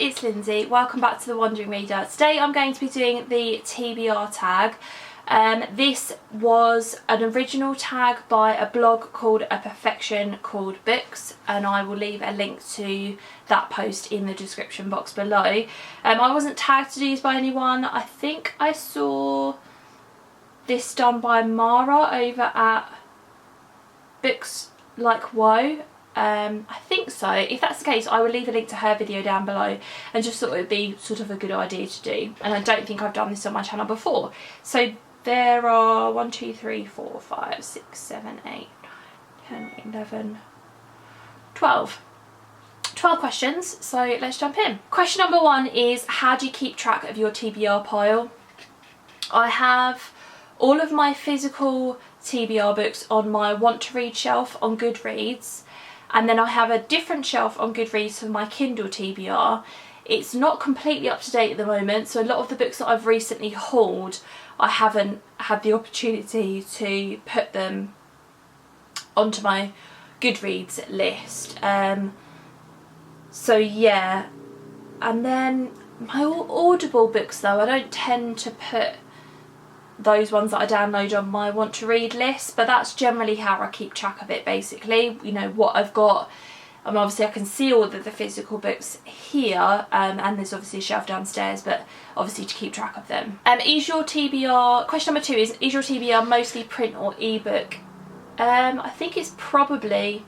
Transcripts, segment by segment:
it's Lindsay. Welcome back to The Wandering Reader. Today I'm going to be doing the TBR tag. This was an original tag by a blog called A Perfection Called Books, and I will leave a link to that post in the description box below. I wasn't tagged to these by anyone. I think I saw this done by Mara over at Books Like Woe. I think so. If that's the case, I will leave a link to her video down below, and just thought it would be sort of a good idea to do. And I don't think I've done this on my channel before. So there are 1, 2, 3, 4, 5, 6, 7, 8, 9, 10, 11, 12 questions. So let's jump in. Question number 1 is, how do you keep track of your TBR pile? I have all of my physical TBR books on my want to read shelf on Goodreads, and then I have a different shelf on Goodreads for my Kindle TBR. It's not completely up to date at the moment, so a lot of the books that I've recently hauled, I haven't had the opportunity to put them onto my Goodreads list. So yeah, and then my Audible books though, I don't tend to put those ones that I download on my want to read list, but that's generally how I keep track of it basically. You know what I've got. Obviously I can see all of the physical books here, and there's obviously a shelf downstairs, but obviously to keep track of them. Is your TBR, question number 2 is your TBR mostly print or ebook? I think it's probably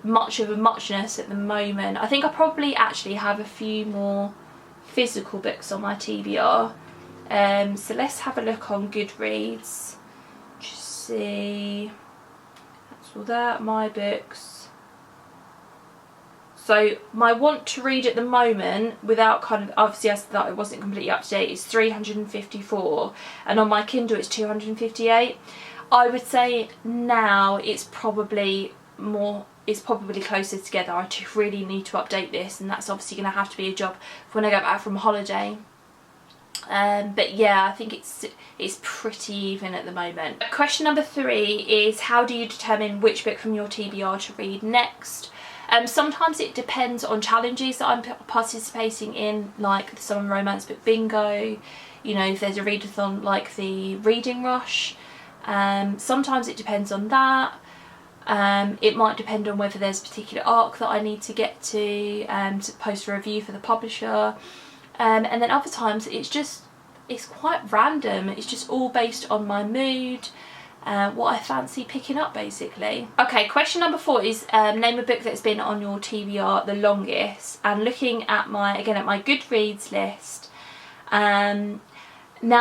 much of a muchness at the moment. I think I probably actually have a few more physical books on my TBR. So let's have a look on Goodreads. Just see, that's all that, my books. So my want to read at the moment, without kind of, obviously I said that it wasn't completely up to date, is 354, and on my Kindle it's 258. I would say now it's probably more, it's probably closer together. I just really need to update this, and that's obviously going to have to be a job for when I go back from holiday. But yeah, I think it's pretty even at the moment. Question number 3 is, how do you determine which book from your TBR to read next? Sometimes it depends on challenges that I'm participating in, like the Summer Romance Book Bingo, you know, if there's a readathon like the Reading Rush. Sometimes it depends on that. It might depend on whether there's a particular arc that I need to get to post a review for the publisher. And then other times it's quite random. It's just all based on my mood, what I fancy picking up basically. Okay, question number 4 is name a book that's been on your TBR the longest. And looking at my Goodreads list, now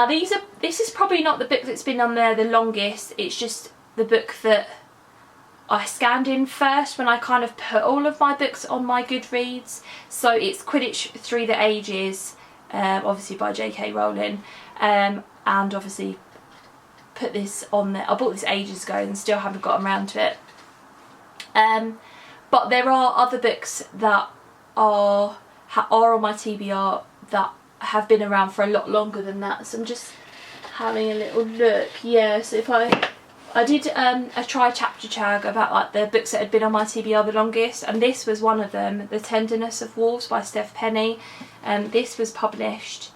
this is probably not the book that's been on there the longest, it's just the book that I scanned in first when I kind of put all of my books on my Goodreads. So it's Quidditch Through the Ages, obviously by J.K. Rowling, and obviously put this on there. I bought this ages ago and still haven't gotten around to it. But there are other books that are on my TBR that have been around for a lot longer than that. So I'm just having a little look. Yeah, so if I did a try chapter tag about like the books that had been on my TBR the longest, and this was one of them, The Tenderness of Wolves by Steph Penny. This was published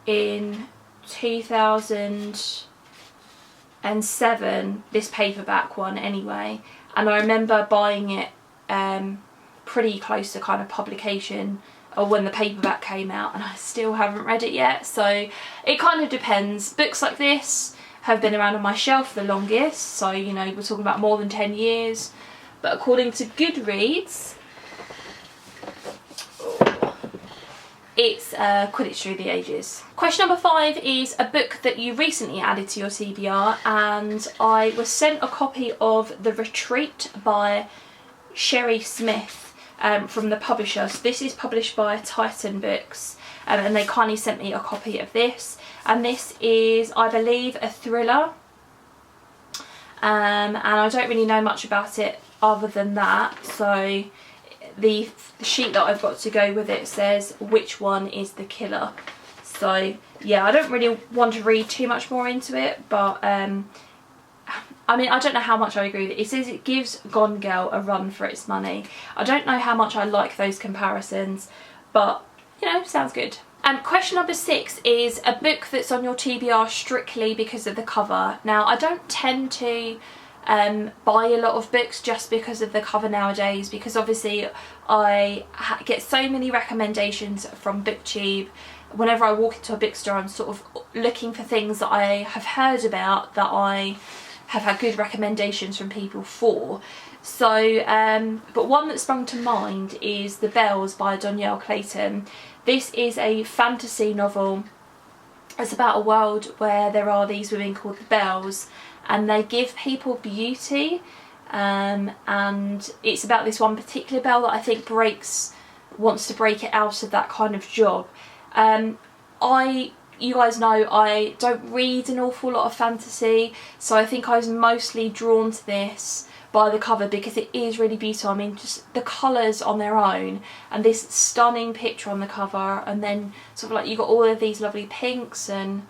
in 2007, this paperback one anyway, and I remember buying it pretty close to kind of publication, or when the paperback came out, and I still haven't read it yet. So it kind of depends. Books like this have been around on my shelf the longest, so you know, we're talking about more than 10 years. But according to Goodreads, it's Quidditch Through the Ages. Question number 5 is a book that you recently added to your TBR, and I was sent a copy of The Retreat by Sherry Smith from the publisher. So this is published by Titan Books, and they kindly sent me a copy of this. And this is, I believe, a thriller, and I don't really know much about it other than that. So the sheet that I've got to go with it says, which one is the killer? So yeah, I don't really want to read too much more into it, but I mean, I don't know how much I agree with it. It says it gives Gone Girl a run for its money. I don't know how much I like those comparisons, but you know, sounds good. Question number 6 is a book that's on your TBR strictly because of the cover. Now, I don't tend to buy a lot of books just because of the cover nowadays, because obviously I get so many recommendations from BookTube. Whenever I walk into a bookstore, I'm sort of looking for things that I have heard about, that I have had good recommendations from people for. So, but one that sprung to mind is The Bells by Donielle Clayton. This is a fantasy novel. It's about a world where there are these women called the Bells, and they give people beauty, and it's about this one particular belle that I think wants to break it out of that kind of job. You guys know I don't read an awful lot of fantasy, so I think I was mostly drawn to this by the cover because it is really beautiful. I mean, just the colours on their own, and this stunning picture on the cover, and then sort of like you got all of these lovely pinks, and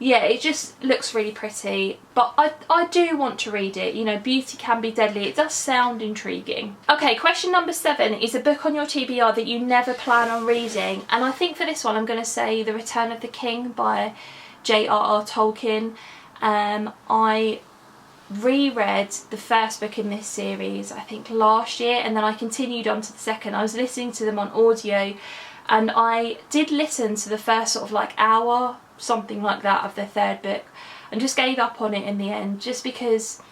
yeah, it just looks really pretty. But I do want to read it. You know, beauty can be deadly. It does sound intriguing. Okay, question number 7 is a book on your TBR that you never plan on reading, and I think for this one I'm going to say The Return of the King by J.R.R. Tolkien. I reread the first book in this series I think last year, and then I continued on to the second. I was listening to them on audio, and I did listen to the first sort of like hour, something like that, of the third book, and just gave up on it in the end, just because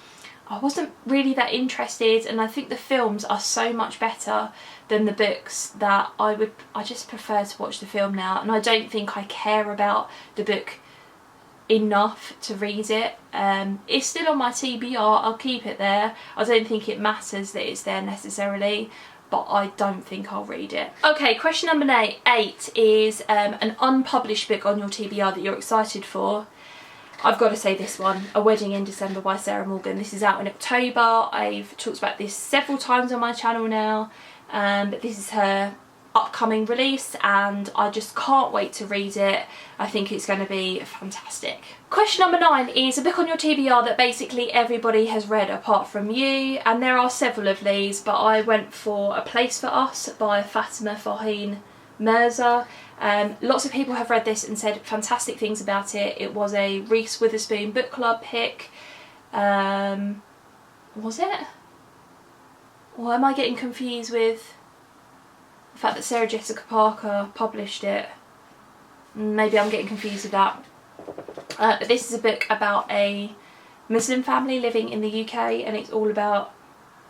I wasn't really that interested, and I think the films are so much better than the books that I just prefer to watch the film now, and I don't think I care about the book enough to read it. It's still on my TBR, I'll keep it there. I don't think it matters that it's there necessarily, but I don't think I'll read it. Okay, question number 8 is an unpublished book on your TBR that you're excited for. I've got to say this one, A Wedding in December by Sarah Morgan. This is out in October. I've talked about this several times on my channel now, but this is her upcoming release, and I just can't wait to read it. I think it's going to be fantastic. Question number 9 is a book on your TBR that basically everybody has read apart from you, and there are several of these, but I went for A Place for Us by Fatima Farheen Mirza. Lots of people have read this and said fantastic things about it. It was a Reese Witherspoon book club pick. Was it? Or am I getting confused with the fact that Sarah Jessica Parker published it? Maybe I'm getting confused with that. But this is a book about a Muslim family living in the UK, and it's all about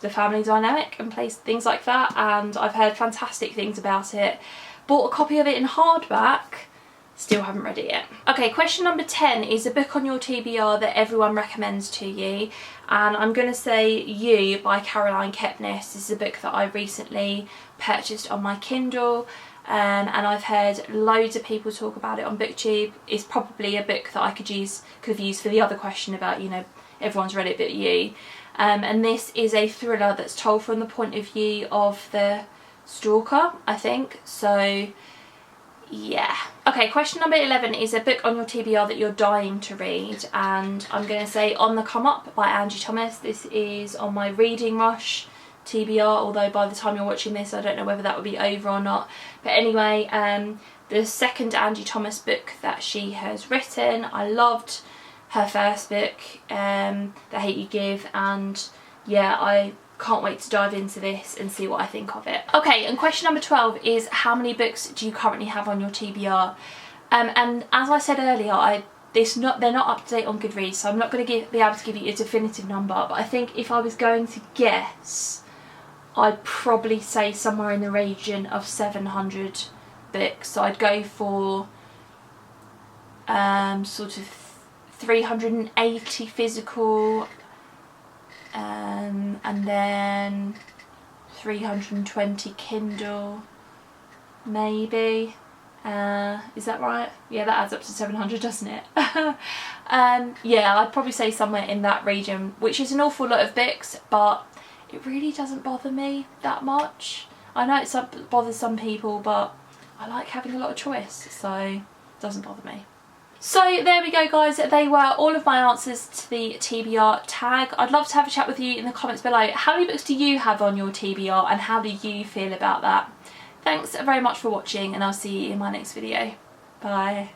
the family dynamic and things like that, and I've heard fantastic things about it. Bought a copy of it in hardback, still haven't read it yet. Okay, question number 10 is a book on your TBR that everyone recommends to you, and I'm going to say You by Caroline Kepnes. This is a book that I recently purchased on my Kindle, and I've heard loads of people talk about it on BookTube. It's probably a book that I could have used for the other question about, you know, everyone's read it but you. And this is a thriller that's told from the point of view of the stalker, I think. So yeah. Okay, question number 11 is a book on your TBR that you're dying to read, and I'm going to say On the Come Up by Angie Thomas. This is on my Reading Rush TBR, although by the time you're watching this I don't know whether that would be over or not. But anyway, the second Angie Thomas book that she has written, I loved her first book, The Hate You Give, and yeah, I can't wait to dive into this and see what I think of it. Okay, and question number 12 is how many books do you currently have on your TBR? And as I said earlier, they're not up to date on Goodreads, so I'm not going to be able to give you a definitive number, but I think if I was going to guess, I'd probably say somewhere in the region of 700 books. So I'd go for sort of 380 physical, and then 320 Kindle, maybe. Is that right? Yeah, that adds up to 700, doesn't it? Yeah, I'd probably say somewhere in that region, which is an awful lot of books, but it really doesn't bother me that much. I know it bothers some people, but I like having a lot of choice, so it doesn't bother me. So there we go, guys. They were all of my answers to the TBR tag. I'd love to have a chat with you in the comments below. How many books do you have on your TBR, and how do you feel about that? Thanks. thanks very much for watching, and I'll see you in my next video. Bye.